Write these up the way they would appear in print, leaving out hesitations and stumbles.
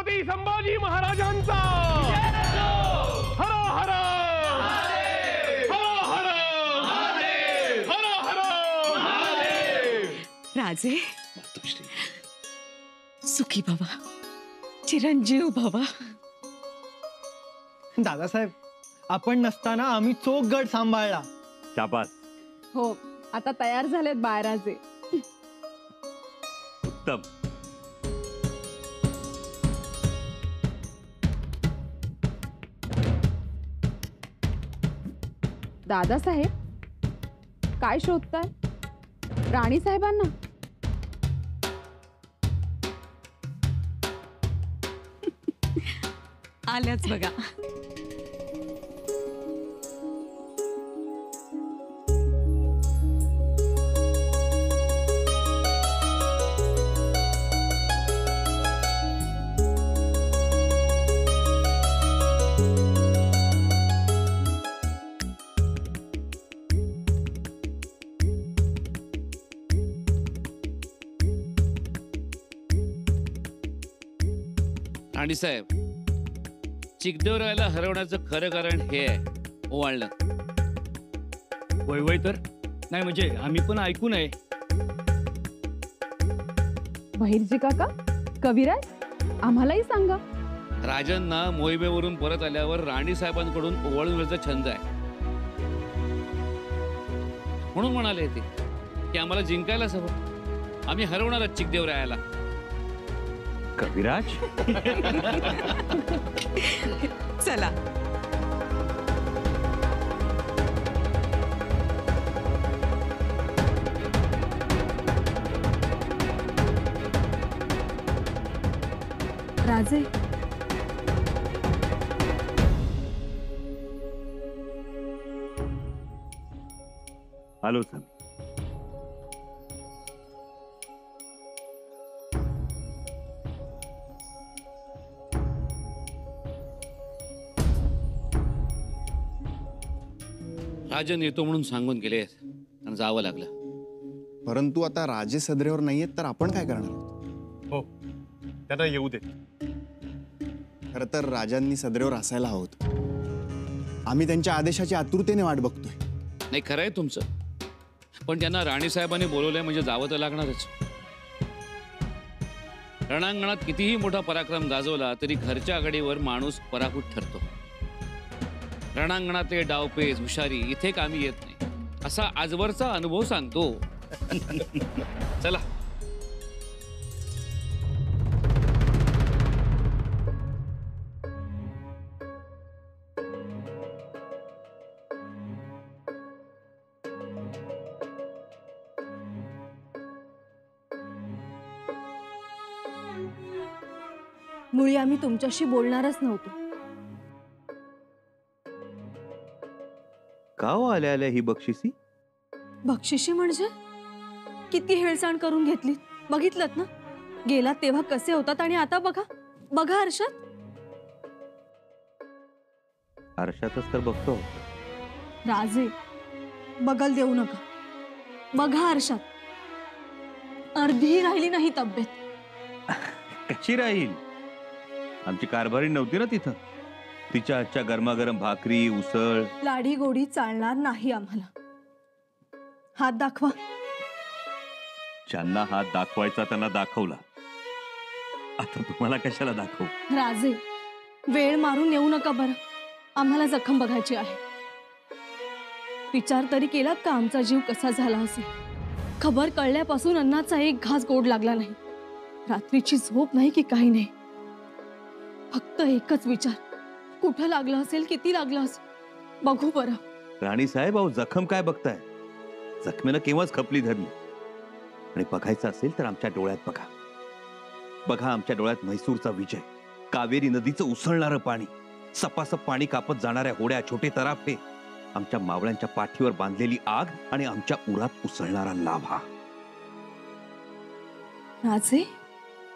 छत्रपती संभाजी महाराजांचा हर हर हर हर हर हर। राजे सुखी बाबा, चिरंजीव बाबा। दादासाहेब, आपण नसताना आम्ही चोख गड सांभाळला। शाबास। हो, आता तयार झालेत बाळराजे। उत्तम। दादासाहेब, काय शोधताय? राणी साहेबांना? आल्याच बघा। राणी साहेब, चिकदेवरायाला हरवण्याचं खरं कारण हे आहे, ओवाळणं। वय वय तर नाही, म्हणजे आम्ही पण ऐकून आहे। बहिर्जी काका, कविराज, आम्हालाही सांगा। राजांना मोहिमेवरून परत आल्यावर राणी साहेबांकडून ओवाळण्याचा छंद आहे, म्हणून म्हणाले ते की आम्हाला जिंकायलाच हवं, आम्ही हरवणारच चिकदेवरायाला। कविराज चला। राजे, आलो सर। राजन येतो म्हणून सांगून गेले आणि जावं लागलं। परंतु आता राजे सदरेवर नाहीयेत तर आपण काय करणार आहोत? हो, त्यांना येऊ दे। खरं तर राजांनी सदरेवर असायला हवं। आम्ही त्यांच्या आदेशाची आतुरतेने वाट बघतोय। नाही, खरं आहे तुमचं, पण त्यांना राणी साहेबांनी बोलवलंय म्हणजे जावं तर लागणारच। रणांगणात कितीही मोठा पराक्रम गाजवला तरी घरच्या आघाडीवर माणूस पराभूत ठरतो। रणांगणातले डावपेच, हुशारी इथे कामी येत नाही, असा आजवरचा अनुभव सांगतो। चला। मुळी आम्ही तुमच्याशी बोलणारच नव्हतो। का हो आल्या आल्या ही बक्षिसी? बक्षिशी म्हणजे? किती हेळसाण करून घेतली, बघितलत ना? गेला तेव्हा कसे होतात आणि आता बघा बघा आरशात। आरशातच तर बघतो। राजे, बगल देऊ नका, बघा आरशात। अर्धी राहिली नाही तब्येत। कशी राहील? आमची कारभारी नव्हती ना तिथं? तिच्या आजच्या गरमागरम भाकरी, उसळ, लाडी गोडी चालणार नाही आम्हाला। हात दाखवा। ज्यांना हात दाखवायचा त्यांना दाखवला, आता तुम्हाला कशाला दाखवू? राजे, वेळ मारून येऊ नका बरं, आम्हाला जखम बघायची आहे। विचार तरी केलात का आमचा जीव कसा झाला असेल? खबर कळल्यापासून अन्नाचा एक घास गोड लागला नाही, रात्रीची झोप नाही की काही नाही। फक्त एकच विचार, कुठं लागलं असेल, किती लागलं असेल, बघू बरं। राणी साहेब, अहो जखम काय बघताय? जखमेनं केव्हाच खपली धरली। आणि बघायचं असेल तर आमच्या डोळ्यात बघा। बघा आमच्या डोळ्यात म्हैसूरचा विजय, कावेरी नदीचं उसळणारं पाणी, सपासप पाणी कापत जाणाऱ्या होड्या, छोटे तराफे, आमच्या मावळ्यांच्या पाठीवर बांधलेली आग आणि आमच्या उरात उसळणारा लाव्हा। राजे,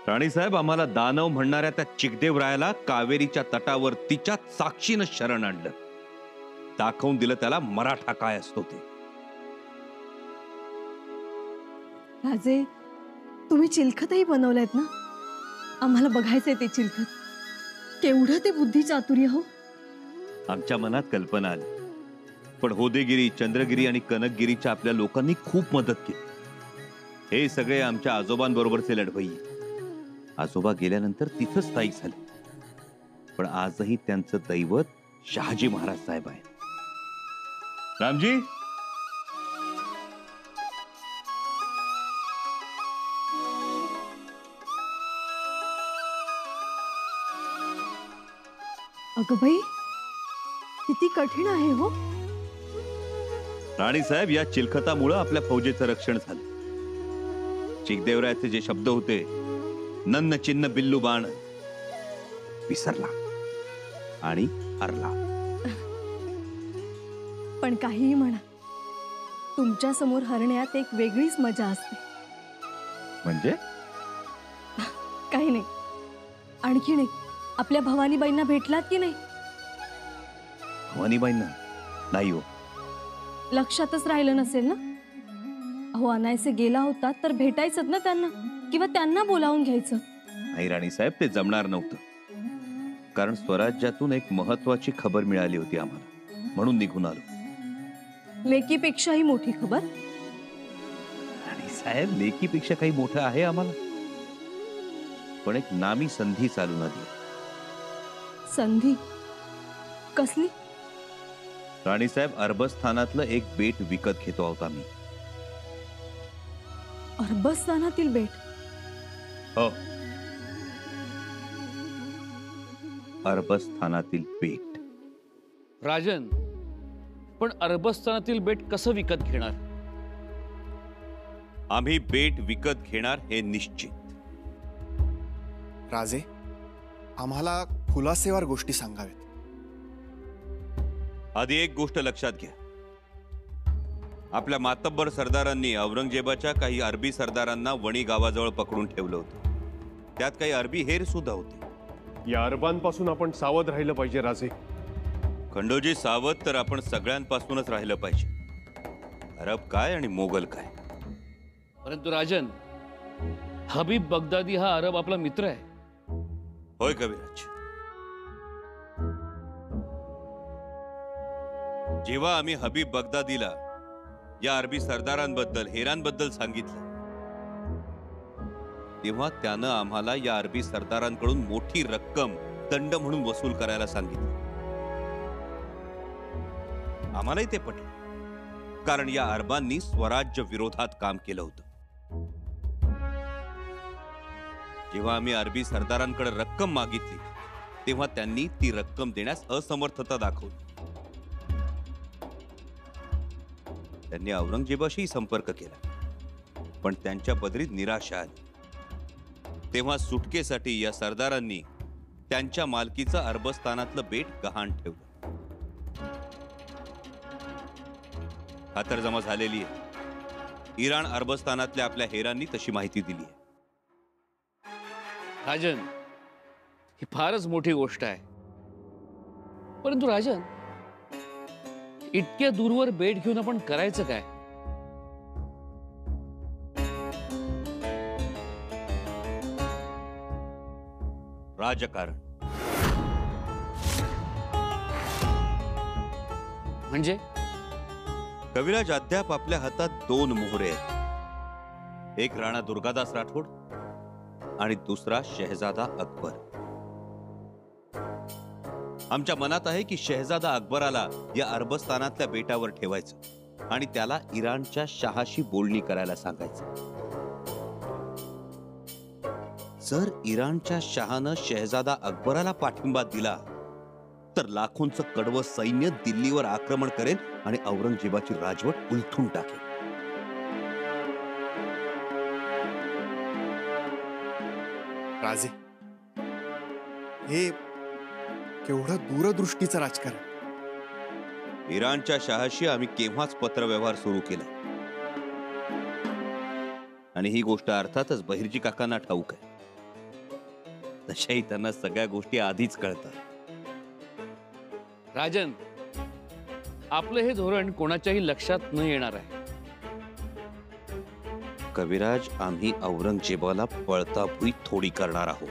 राणी साहेब, आम्हाला दानव म्हणणाऱ्या त्या चिकदेवरायाला कावेरीच्या तटावर तिच्या साक्षीनं शरण आणलं, दाखवून दिलं त्याला मराठा काय असतो ते। राजे, तुम्ही चिलखतही बनवलेत ना? आम्हाला बघायचंय ते चिलखत। केवढं ते बुद्धी चातुर्य हो. आमच्या मनात कल्पना आली, पण होदेगिरी, चंद्रगिरी आणि कनकगिरीच्या आपल्या लोकांनी खूप मदत केली. हे सगळे आमच्या आजोबांबरोबरचे लढवय्ये. आजोबा गेल्यानंतर तिथंच स्थायिक झाले, पण आजही त्यांचं दैवत शहाजी महाराज साहेब आहे. रामजी, अगं बाई, किती कठीण आहे हो. राणी साहेब, या चिलखतामुळं आपल्या फौजेचं रक्षण झालं. चिकदेवरायाचे जे शब्द होते, नन्न चिन्ह बिल्लू बाण, विसरला आणि हरला. पण काहीही म्हणा, तुमच्या समोर हरण्यात एक वेगळीच मजा असते. म्हणजे काही नाही. आणखी नाही, आपल्या भवानीबाईंना भेटलात की नाही? भवानीबाईंना नाही हो. लक्षातच राहिलं नसेल ना. अहो, अनायसे गेला होता तर भेटायचं ना त्यांना, किंवा त्यांना बोलावून घ्यायचं. नाही राणी साहेब, ते जमणार नव्हतं. कारण स्वराज्यातून एक महत्वाची खबर मिळाली होती आम्हाला, म्हणून निघून आलो. लेकीपेक्षाही मोठी खबर? राणी साहेब, लेकीपेक्षा काही मोठं आहे आम्हाला, पण एक नामी संधी चालून आली. संधी कसली? राणी साहेब, अरबस्थानातलं एक बेट विकत घेतो आहोत आम्ही. अरबस्थानातील बेट? हो, अरबस्थानातील बेट. राजन, पण अरबस्थानातील बेट कसं विकत घेणार? आम्ही बेट विकत घेणार हे निश्चित. राजे, आम्हाला खुलासेवार गोष्टी सांगाव्यात. आधी एक गोष्ट लक्षात घ्या. आपल्या मातब्बर सरदारांनी औरंगजेबाच्या काही अरबी सरदारांना वणी गावाजवळ पकडून ठेवलं होतं. त्यात काही अरबी हेर सुद्धा होते. या अरबांपासून आपण सावध राहिलं पाहिजे राजे. खंडोजी, सावध तर आपण सगळ्यांपासूनच राहिलं पाहिजे. अरब काय आणि मोगल काय. परंतु राजन, हबीब बगदादी हा अरब आपला मित्र आहे. होय कविराज. जेव्हा आम्ही हबीब बगदादीला या अरबी सरदारांबद्दल, हेरांबद्दल सांगितलं, तेव्हा त्यानं आम्हाला या अरबी सरदारांकडून मोठी रक्कम दंड म्हणून वसूल करायला सांगितलं. आम्हालाही ते पटलं, कारण या अरबांनी स्वराज्य विरोधात काम केलं होतं. जेव्हा आम्ही अरबी सरदारांकडे रक्कम मागितली, तेव्हा त्यांनी ती रक्कम देण्यास असमर्थता दाखवली. त्यांनी औरंगजेबाशी संपर्क केला, पण त्यांच्या पदरीत निराशा आली. तेव्हा सुटकेसाठी या सरदारांनी त्यांच्या मालकीचं अरबस्थानातलं बेट गहाण ठेवलं. खातरजमा झालेली आहे. इराण अरबस्थानातल्या आपल्या हेरांनी तशी माहिती दिली आहे. राजन, ही फारच मोठी गोष्ट आहे. परंतु राजन, इतक्या दूरवर बेट घेऊन आपण करायचं काय? राजकारण. म्हणजे कविराज, अद्याप आपल्या हातात 2 मोहरे आहेत. एक राणा दुर्गादास राठोड आणि दुसरा शहजादा अकबर. आमच्या मनात आहे की शहजादा अकबराला या अरबस्थानातल्या बेटावर ठेवायचं आणि त्याला इराणच्या शहाशी बोलणी करायला सांगायचं. जर इराणच्या शहानं शहजादा अकबराला पाठिंबा दिला तर लाखोंचं कडवं सैन्य दिल्लीवर आक्रमण करेल आणि औरंगजेबाची राजवट उलथून टाकेल. राजे, हे केवढं दूरदृष्टीचं राजकारण. इराणच्या शहाशी आम्ही केव्हाच पत्रव्यवहार सुरू केला आणि ही गोष्ट अर्थातच बहिर्जी काकांना ठाऊक आहे. तशाही त्यांना सगळ्या गोष्टी आधीच कळतात. राजन, आपलं हे धोरण कोणाच्याही लक्षात न येणार आहे. कविराज, आम्ही औरंगजेबाला पळता भुई थोडी करणार आहोत.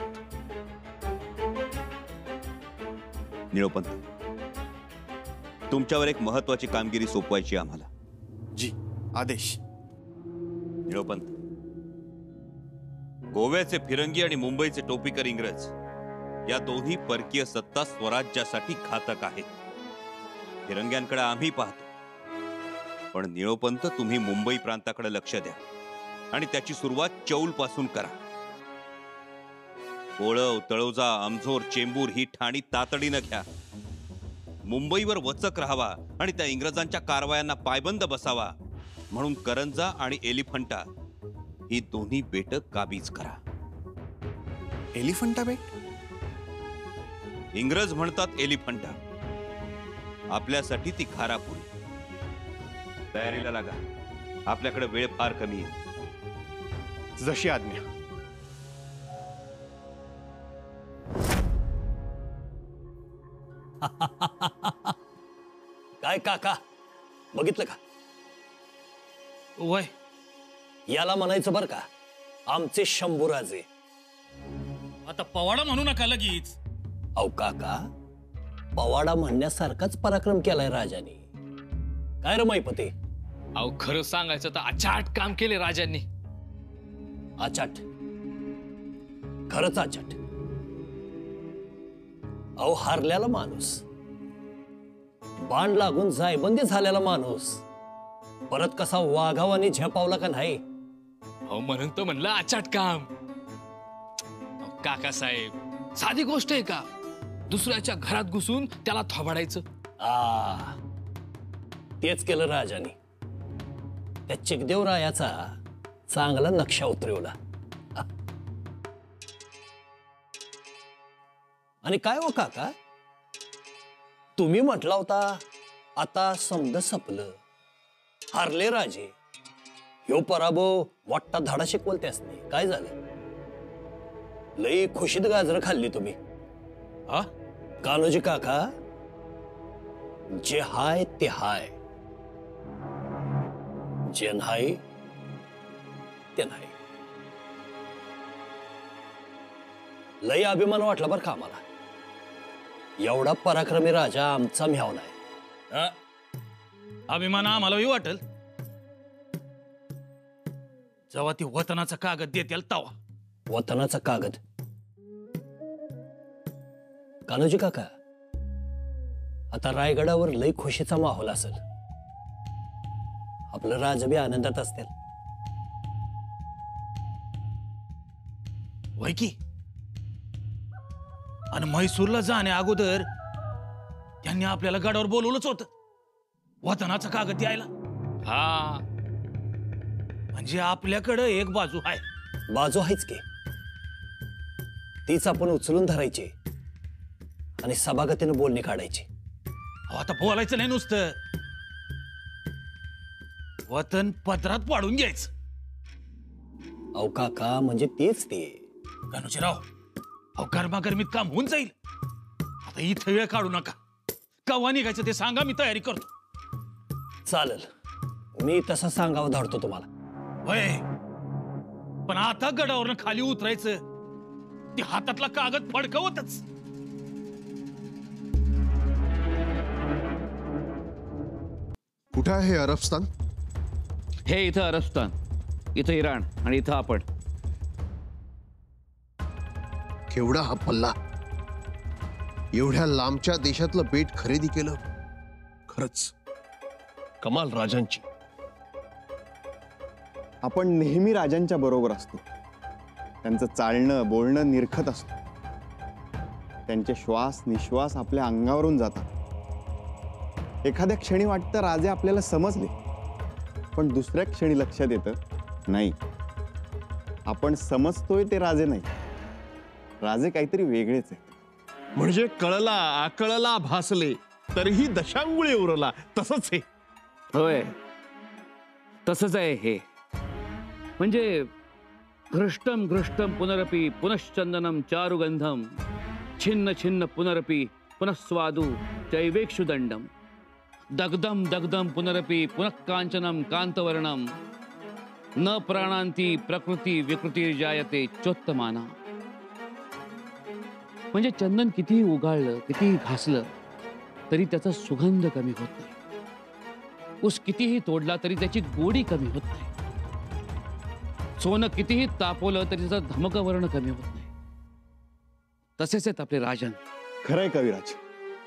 निळोपंत, तुमच्यावर एक महत्वाची कामगिरी सोपवायची आम्हाला. जी, आदेश. निळोपंत, गोव्याचे फिरंगी आणि मुंबईचे टोपीकर इंग्रज या दोन्ही परकीय सत्ता स्वराज्यासाठी घातक आहेत. फिरंग्यांकडे आम्ही पाहतो, पण निळोपंत तुम्ही मुंबई प्रांताकडे लक्ष द्या आणि त्याची सुरुवात चौल पासून करा. कोळव, तळोजा, आमझोर, चेंबूर ही ठाणी तातडीनं घ्या. मुंबईवर वचक राहावा आणि त्या इंग्रजांच्या कारवायांना पायबंद बसावा म्हणून करंजा आणि एलिफंटा ही दोन्ही बेट काबीज करा. एलिफंटा बेट? इंग्रज म्हणतात एलिफंटा, आपल्यासाठी ती खारापुरी. तयारीला लागा, आपल्याकडे वेळ फार कमी आहे. जशी आज्ञा. काय काका, बघितलं का? वय याला म्हणायचं बर का आमचे शंभूराजे. आता पवाडा म्हणू नका लगेच. अहो काका, पवाडा म्हणण्यासारखाच पराक्रम केलाय राजाने. काय रे मैपते? अहो खरं सांगायचं तर अचाट काम केले राजांनी. आचाट, खरंच आचाट. अहो हारलेला माणूस, बाण लागून जायबंदी झालेला माणूस परत कसा वाघावाने झेपावला का नाही? अहो म्हणून तर म्हणलं अचाट काम. काका साहेब, साधी गोष्ट आहे का दुसऱ्याच्या घरात घुसून त्याला थोबाडायचं? तेच केलं राजाने. त्या चिकदेव रायाचा चांगला नक्षा उतरवला. आणि काय हो काका, तुम्ही म्हटला होता आता समज सपलं, हारले राजे, ह्यो पराभव मोठा धाडा शिकवल त्यासनी. काय झालं? लई खुशीत गाजर खाल्ली तुम्ही. कान्होजी काका, जे हाय ते हाय, जे नाही ते नाही. लई अभिमान वाटला बरं का आम्हाला. एवढा पराक्रमी राजा आमचा म्याव नाही. अभिमान आम्हालाही वाटेल जेव्हा ती वतनाचा कागद देतील तवा. वतनाचा कागद? कान्होजी काका, आता रायगडावर लई खुशीचा माहोल असेल. आपलं राजा बी आनंदात असतील. वय की. आणि म्हैसूरला जाण्या अगोदर त्यांनी आपल्याला गडावर बोलवलंच होतं वतनाचा कागद द्यायला. हा, म्हणजे आपल्याकडे एक बाजू आहे. बाजू आहेच की, तीच आपण उचलून धरायची आणि सभागतीनं बोलणी काढायची. आता बोलायचं नाही नुसतं, वतन पदरात पाडून घ्यायचं. अहो काका, म्हणजे तेच ते. कान्होजीराव, अहो गरमागरमीत काम होऊन जाईल. आता इथं वेळ काढू नका. केव्हा निघायचं ते सांगा, मी तयारी करतो. चालेल, मी तसं सांगावं धाडतो तुम्हाला. होय, पण आता गडावरनं खाली उतरायचं ते हातातला कागद फडकवतच. कुठं आहे अरबस्तान? हे इथं अरबस्तान, इथं इराण आणि इथं आपण. केवढा हा पल्ला! एवढ्या लांबच्या देशातलं बेट खरेदी केलं. खरंच कमाल राजांची. आपण नेहमी राजांच्या बरोबर असतो. त्यांचं चालणं बोलणं निरखत असतो. त्यांचे श्वास निश्वास आपल्या अंगावरून जातात. एखाद्या क्षणी वाटतं राजे आपल्याला समजले, पण दुसऱ्या क्षणी लक्षात येतं नाही, आपण समजतोय ते राजे नाही, राजे काहीतरी वेगळेच आहेत. म्हणजे कळला आकळला भासले तरीही दशांगुळी उरला, तसंच हे. होय, तसंच आहे हे. म्हणजे घृष्टम घृष्टम पुनरपि पुनश्चंदनम चारुगंधम छिन्न छिन्न पुनरपि पुनस्वादु चैवेक्षुदंडम दग्धम दग्धम पुनरपि पुनःकांचनम कांतवर्णम न प्राणांती प्रकृती विकृती जायते चोत्तमाना. म्हणजे चंदन कितीही उगाळलं, कितीही घासलं तरी त्याचा सुगंध कमी होत नाही. ऊस कितीही तोडला तरी त्याची गोडी कमी होत नाही. सोनं कितीही तापवलं तरी त्याचं धमकवर्ण कमी होत नाही. तसेच आहेत आपले राजन. खरंय कविराज,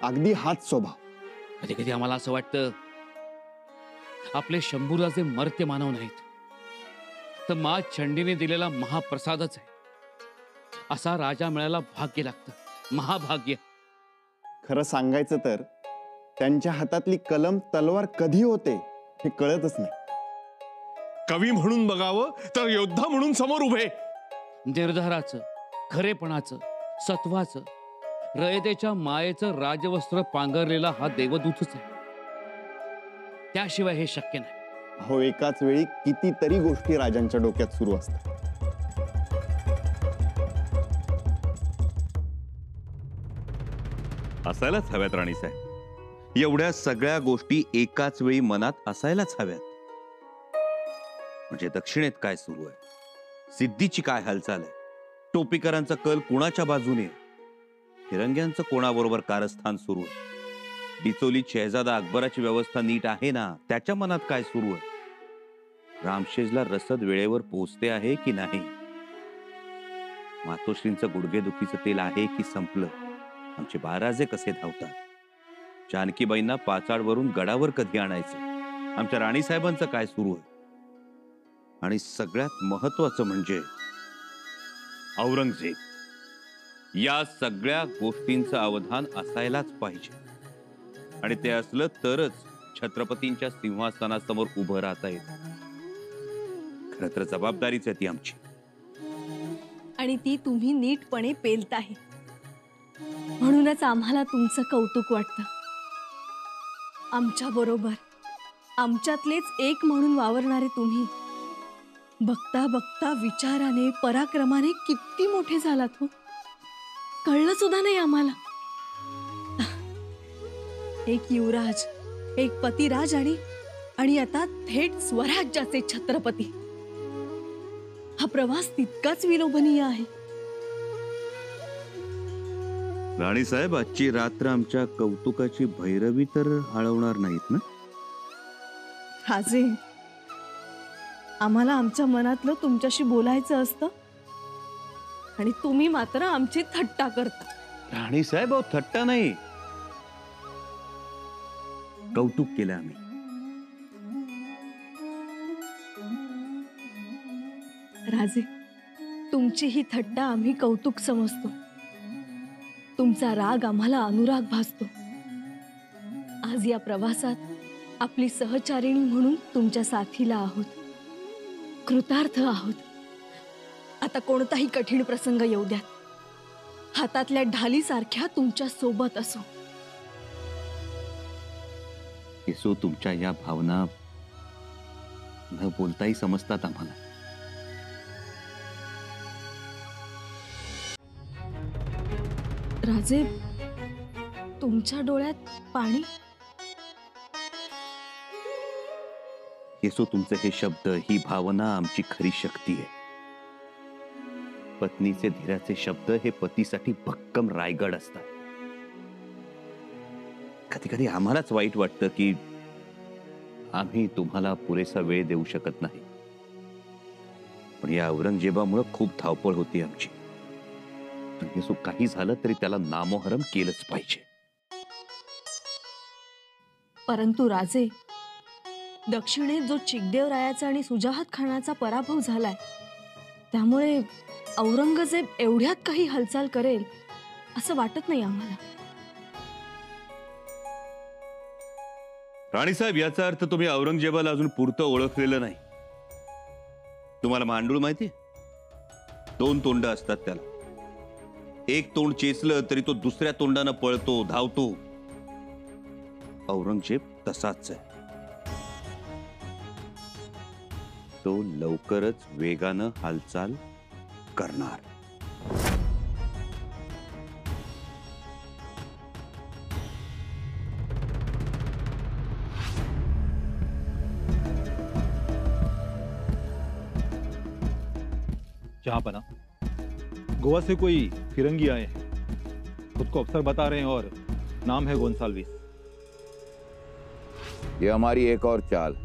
अगदी हाच स्वभाव. कधी कधी आम्हाला असं वाटतं आपले शंभूराजे मर्त्य मानव नाहीत, तर मा चंडीने दिलेला महाप्रसादच आहे. असा राजा मिळायला भाग्य लागतं, महाभाग्य. खरं सांगायचं तर त्यांच्या हातातली कलम तलवार कधी होते हे कळतच नाही. कवी म्हणून बघावं तर योद्धा म्हणून समोर उभे. निर्धाराचं, खरेपणाचं, सत्वाचं, रयतेच्या मायेचं राजवस्त्र पांघरलेला हा देवदूतच आहे. त्याशिवाय हे शक्य नाही. हो, एकाच वेळी कितीतरी गोष्टी राजांच्या डोक्यात सुरू असतात. असायलाच हव्यात राणीसाहेब. एवढ्या सगळ्या गोष्टी एकाच वेळी मनात असायलाच हव्यात. म्हणजे दक्षिणेत काय सुरू आहे, सिद्धीची काय हालचाल आहे, टोपीकरांचा कल कुणाच्या बाजूने आहे, फिरंग्यांचं कोणाबरोबर कारस्थान सुरू आहे, डिचोलीत शहजादा अकबराची व्यवस्था नीट आहे ना, त्याच्या मनात काय सुरू आहे, रामशेजला रसद वेळेवर पोहोचते आहे की नाही, मातोश्रींचं गुडघेदुखीचं तेल आहे की संपलं, आमचे बाराजे कसे धावतात, जानकीबाईंना पाचाडवरून गडावर कधी आणायचं, आमच्या राणीसाहेबांचं काय सुरू आहे, आणि सगळ्यात महत्वाचं म्हणजे औरंगजेब. या सगळ्या गोष्टींचं अवधान असायलाच पाहिजे. आणि ते असलं तरच छत्रपतींच्या सिंहासनासमोर उभं राहता येत. खरं तर जबाबदारीच आहे ती आमची, आणि ती तुम्ही नीटपणे पेलताहे. म्हणूनच आम्हाला तुमचं कौतुक वाटतं. आमच्या बरोबर आमच्यातलेच एक म्हणून वावरणारे तुम्ही बघता बघता विचाराने, पराक्रमाने किती मोठे झालात हो. कळलं सुद्धा नाही आम्हाला. एक युवराज, एक पतिराज आणि आता थेट स्वराज्याचे छत्रपती. हा प्रवास तितकाच विलोभनीय आहे. राणीसाहेब, आजची रात्र आमच्या कौतुकाची भैरवी तर हळवणार नाहीत ना? राजे, आम्हाला आमच्या मनातलं तुमच्याशी बोलायचं असतं आणि तुम्ही मात्र आमची थट्टा करता. राणीसाहेब, अहो थट्टा नाही, कौतुक केलं आम्ही. राजे, तुमची ही थट्टा आम्ही कौतुक समजतो. तुमचा राग आम्हाला अनुराग भासतो. आज या प्रवासात आपली सहचारिणी म्हणून तुमच्या साथीला आहोत, कृतार्थ आहोत. आता कोणताही कठीण प्रसंग येऊ द्या, हातातल्या ढालीसारख्या तुमच्या सोबत असो. येसो, तुमच्या या भावना न बोलताही समजतात आम्हाला. राजे, तुमच्या डोळ्यात पाणी. येसो, तुमचे हे शब्द, ही भावना आमची खरी शक्ती आहे. पत्नीचे धीराचे शब्द हे पतीसाठी भक्कम रायगड असतात. कधी कधी आम्हालाच वाईट वाटतं की आम्ही तुम्हाला पुरेसा वेळ देऊ शकत नाही. पण या औरंगजेबामुळे खूप धावपळ होती आमची. पण येसो, काही झालं तरी त्याला नामोहरम केलंच पाहिजे. परंतु राजे, दक्षिणेत जो चिकदेवरायाचा आणि सुजाहात खानाचा पराभव झालाय, त्यामुळे औरंगजेब एवढ्यात काही हालचाल करेल असं वाटत नाही आम्हाला. राणीसाहेब, याचा अर्थ तुम्ही औरंगजेबाला अजून पुरतं ओळखलेलं नाही. तुम्हाला मांडूळ माहिती? 2 तोंड असतात त्याला. एक तोंड चेचलं तरी तो दुसऱ्या तोंडानं पळतो, धावतो. औरंगजेब तसाच आहे. तो लवकरच वेगानं हालचाल करणार. जहांपना, गोवा से कोई फिरंगी आए हैं. खुद को अफसर बता रहे हैं और नाम है गोंसाल्विस। ये हमारी एक और चाल।